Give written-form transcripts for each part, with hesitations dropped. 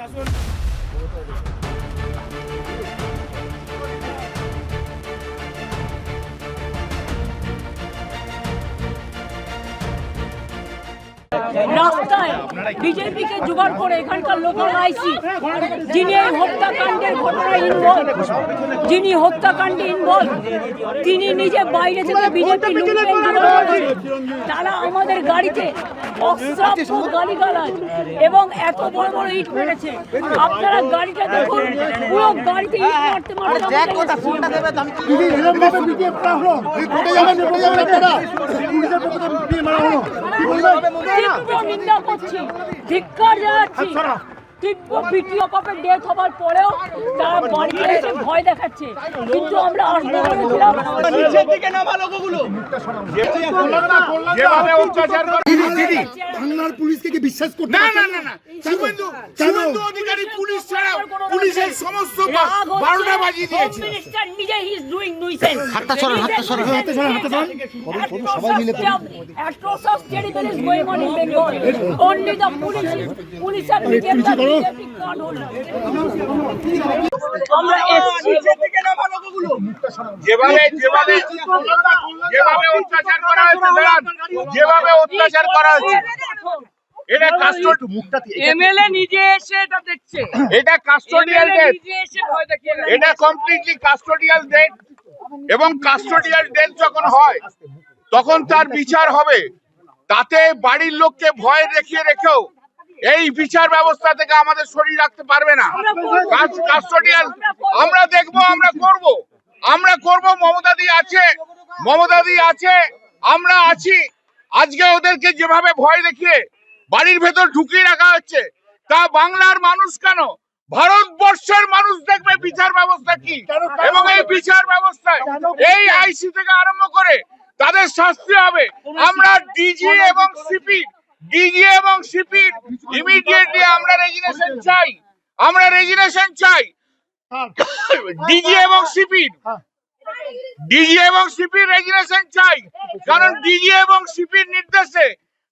রাস্তায় বিজেপিকে জোগাড় করে এখানকার লোকাল আইসি যিনি এই হত্যাকাণ্ডের ঘটনায় ইনভলভ, যিনি হত্যাকাণ্ডে ইনভলভ, তিনি নিজে বাইরে থেকে বিজেপি তারা আমাদের গাড়িতে অশ্রাব্য গালিগালাজ এবং এত বড় বড় ইট মেরেছে। আপনারা গাড়িটা দেখুন, পুরো গাড়িতে ইট মারতে মারতে নিন্দা করছি, ধিক্কার জানাচ্ছি। তীব্র ভিডিও কপে ডেথ হবার পরেও তারা বাড়িতে এসে ভয় দেখাচ্ছে, কিন্তু আমরা আসতে বলেছিলাম পুলিশকে কি বিশ্বাস করতে না। শুভেন্দু অধিকারী পুলিশ ছাড়া পুলিশের সমস্ত 12টা বাজিয়ে দিয়েছে। মিনিস্টার নিজে হি ইজ ডুইং নুইসেন্স। হাতটা সরান। সবাই মিলে atrocious terrible is going on in Bengal. Only the police are BJP can't hold us. আমরা থেকে নামা লোকগুলো যেভাবে অত্যাচার করা হয়েছে, যেভাবে অত্যাচার করা হয়েছে, এটা এমএলএ নিজে এসে এটা দেখছে, এটা কাস্টোডিয়াল ডেথ, এটা কমপ্লিটলি কাস্টোডিয়াল ডেথ। এবং কাস্টোডিয়াল ডেথ যখন হয় তখন তার বিচার হবে। তাতে বাড়ির লোককে ভয় দেখিয়ে রেখেও এই বিচার ব্যবস্থা থেকে আমাদের শরীর রাখতে পারবে না। কাস্টোডিয়াল আমরা দেখবো, আমরা করব। মমতাদি আছে, আমরা আছি। আজকে ওদেরকে যেভাবে ভয় দেখিয়ে বাড়ির ভেতর ঢুকিয়ে রাখা হচ্ছে, তা বাংলার মানুষ কেন, ভারতবর্ষের মানুষ দেখবে বিচার ব্যবস্থা কি। এবং এই বিচার ব্যবস্থায় এই আইসি থেকে আরম্ভ করে তাদের শাস্তি হবে। আমরা ডিজি এবং সিপি ইমিডিয়েটলি আমরা রেজিগনেশন চাই। ডিজি এবং সিপির রেজিগনেশন চাই। কারণ ডিজি এবং সিপির নির্দেশে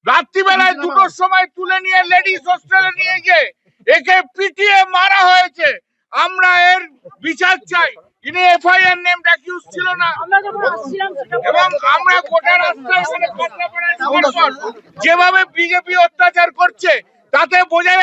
রাত্রিবেলায় 2টোর সময় তুলে নিয়ে লেডিস হোস্টেলে নিয়ে গিয়ে একে পিটিয়ে মারা হয়েছে। আমরা এর বিচার চাই। ইনি এফআইআর নেমড অ্যাকিউজ ছিল না, এবং আমরা গোটা রাস্তায় যেভাবে বিজেপি অত্যাচার করছে তাতে বোঝা